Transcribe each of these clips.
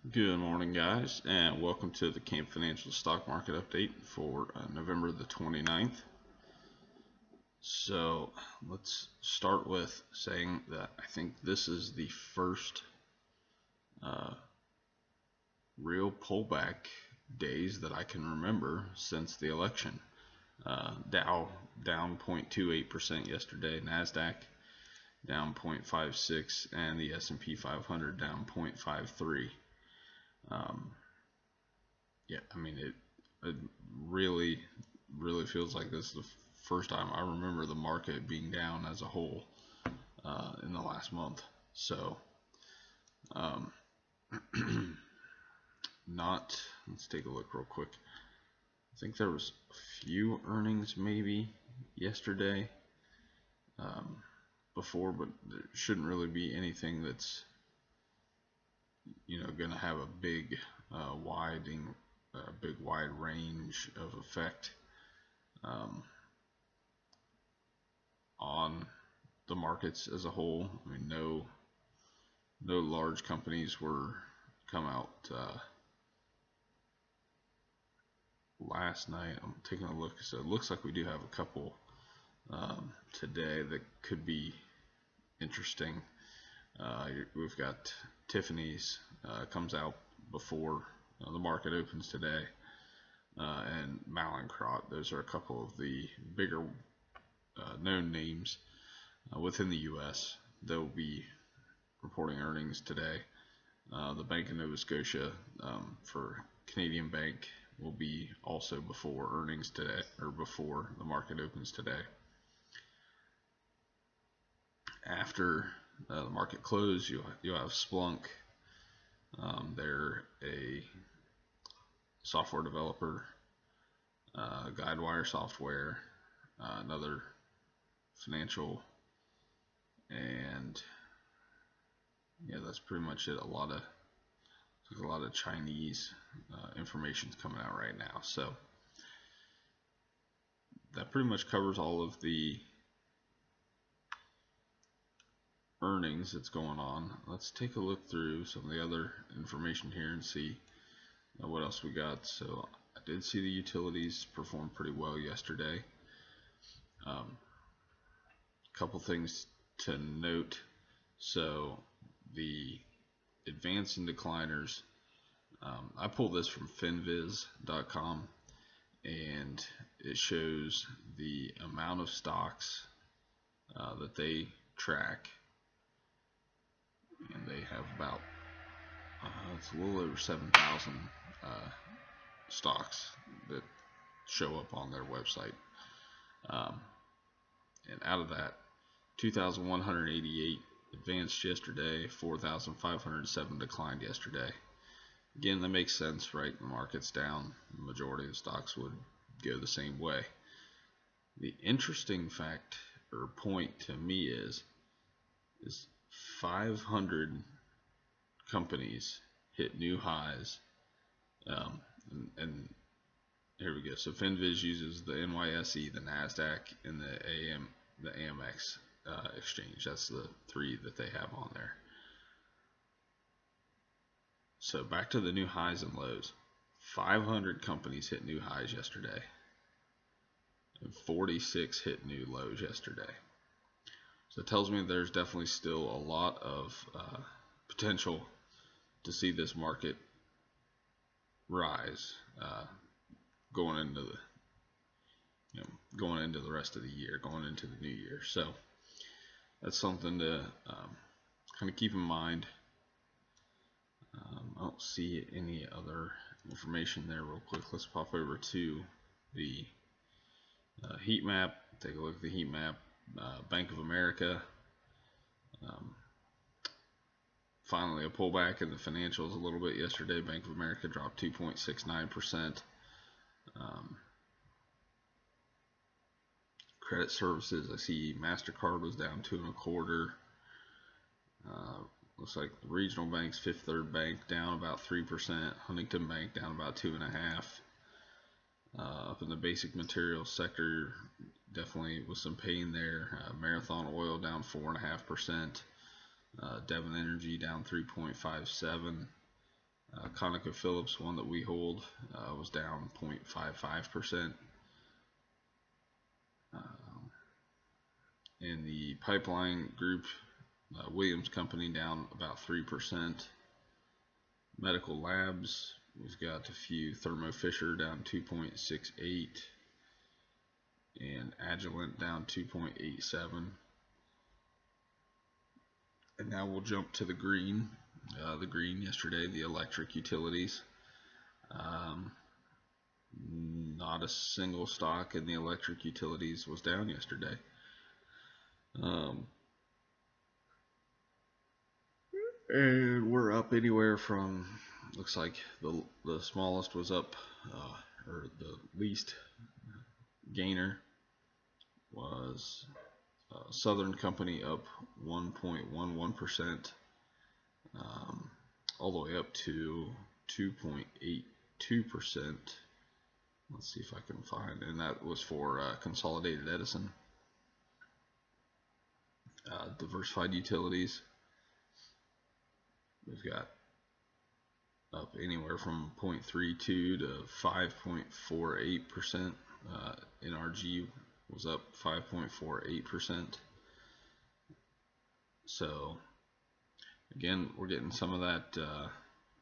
Good morning, guys, and welcome to the Camp Financial Stock Market Update for November the 29th. So let's start with saying that I think this is the first uh, real pullback days that I can remember since the election. Dow down 0.28% yesterday, NASDAQ down 0.56, and the S&P 500 down 0.53. Yeah, I mean it really feels like this is the first time I remember the market being down as a whole in the last month. So um, not let's take a look real quick. I think there was a few earnings maybe yesterday before, but there shouldn't really be anything that's going to have a big wide range of effect um, on the markets as a whole. I mean, no large companies were come out last night. I'm taking a look, so it looks like we do have a couple today that could be interesting. We've got Tiffany's comes out before the market opens today, and Mallinckrodt. Those are a couple of the bigger known names within the U.S. They'll be reporting earnings today. The Bank of Nova Scotia for Canadian Bank will be also before earnings today, or before the market opens today. After the market close, you'll have Splunk. They're a software developer, Guidewire Software, another financial, and yeah, that's pretty much it. A lot of Chinese information's coming out right now, so that pretty much covers all of the earnings that's going on. Let's take a look through some of the other information here and see what else we got. So I did see the utilities perform pretty well yesterday. A couple things to note. So the advance and decliners, I pulled this from finviz.com, and it shows the amount of stocks that they track, and they have about it's a little over 7,000 stocks that show up on their website, and out of that, 2,188 advanced yesterday, 4,507 declined yesterday. Again, that makes sense, right? The market's down, the majority of the stocks would go the same way. The interesting fact or point to me is 500 companies hit new highs, and here we go. So Finviz uses the NYSE, the NASDAQ, and the AMX exchange. That's the three that they have on there. So back to the new highs and lows. 500 companies hit new highs yesterday, and 46 hit new lows yesterday. So it tells me there's definitely still a lot of potential to see this market rise going into the rest of the year, going into the new year. So that's something to kind of keep in mind. I don't see any other information there. Real quick, let's pop over to the heat map. Take a look at the heat map. Bank of America, finally a pullback in the financials a little bit yesterday. Bank of America dropped 2.69%. Credit services, I see MasterCard was down 2.25%. Looks like the regional banks, Fifth Third Bank down about 3%. Huntington Bank down about 2.5%. Up in the basic materials sector, definitely with some pain there. Marathon Oil down 4.5%. Devon Energy down 3.57%. ConocoPhillips, one that we hold, was down 0.55%. In the pipeline group, Williams Company down about 3%. Medical labs, we've got a few. Thermo Fisher down 2.68, and Agilent down 2.87. And now we'll jump to the green. The green yesterday, the electric utilities. Not a single stock in the electric utilities was down yesterday. And we're up anywhere from, looks like the smallest was up, or the least gainer was Southern Company up 1.11%, all the way up to 2.82%. Let's see if I can find, and that was for Consolidated Edison. Diversified utilities, we've got up anywhere from 0.32 to 5.48%. NRG was up 5.48%. So again, we're getting some of that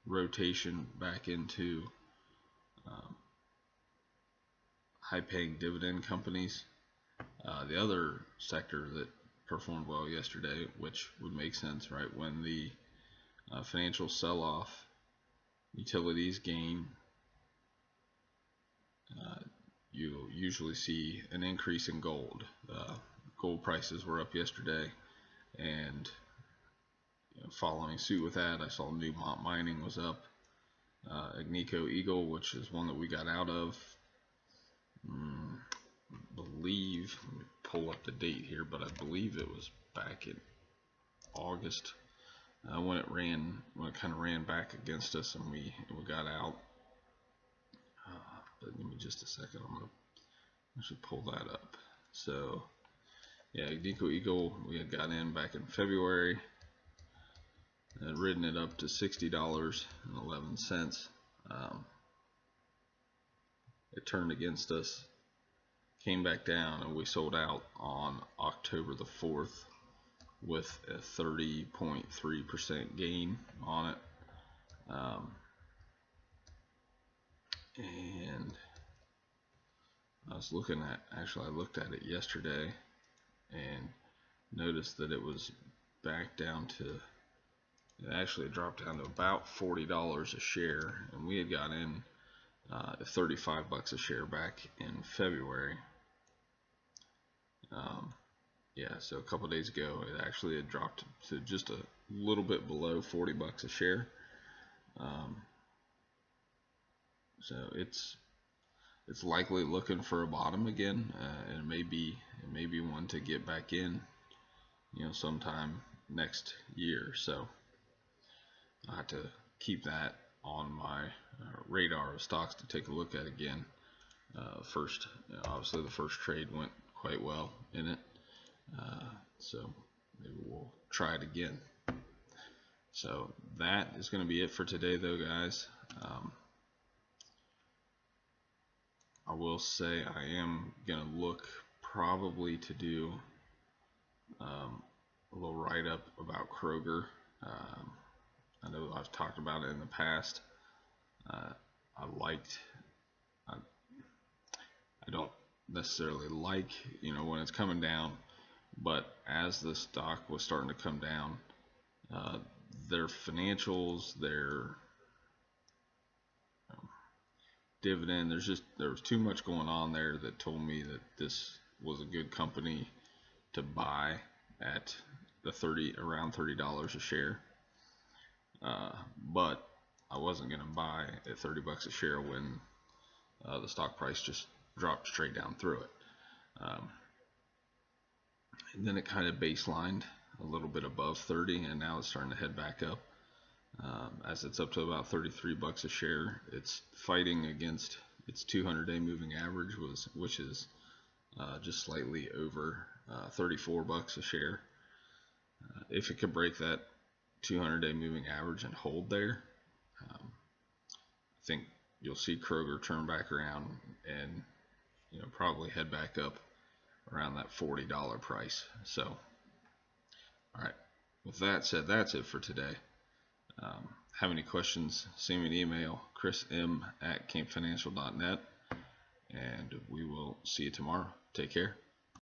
rotation back into high-paying dividend companies. The other sector that performed well yesterday, which would make sense, right? When the financial sell-off, utilities gain, you'll usually see an increase in gold. Gold prices were up yesterday, and following suit with that, I saw Newmont Mining was up. Agnico Eagle, which is one that we got out of, believe, let me pull up the date here, but I believe it was back in August when it kind of ran back against us, and we got out. But give me just a second. I should pull that up. So yeah, Agnico Eagle, we had got in back in February and ridden it up to $60.11. It turned against us, came back down, and we sold out on October the 4th with a 30.3% gain on it. And I was looking at, actually I looked at it yesterday and noticed that it was back down to, it actually dropped down to about $40 a share, and we had got in at 35 bucks a share back in February. Yeah, so a couple days ago it actually had dropped to just a little bit below 40 bucks a share. So it's likely looking for a bottom again, and it may be one to get back in, sometime next year. So I have to keep that on my radar of stocks to take a look at again. First, obviously the first trade went quite well in it, so maybe we'll try it again. So that is going to be it for today, though, guys. I will say I am going to look probably to do a little write-up about Kroger. I know I've talked about it in the past. I don't necessarily like, when it's coming down, but as the stock was starting to come down, their financials, their dividend, there was too much going on there that told me that this was a good company to buy at around $30 a share. But I wasn't going to buy at 30 bucks a share when the stock price just dropped straight down through it. And then it kind of baselined a little bit above 30, and now it's starting to head back up. As it's up to about 33 bucks a share, it's fighting against its 200-day moving average, which is just slightly over 34 bucks a share. If it could break that 200-day moving average and hold there, think you'll see Kroger turn back around and probably head back up around that $40 price. So, all right. With that said, that's it for today. Have any questions? Send me an email, chrism@campfinancial.net, and we will see you tomorrow. Take care.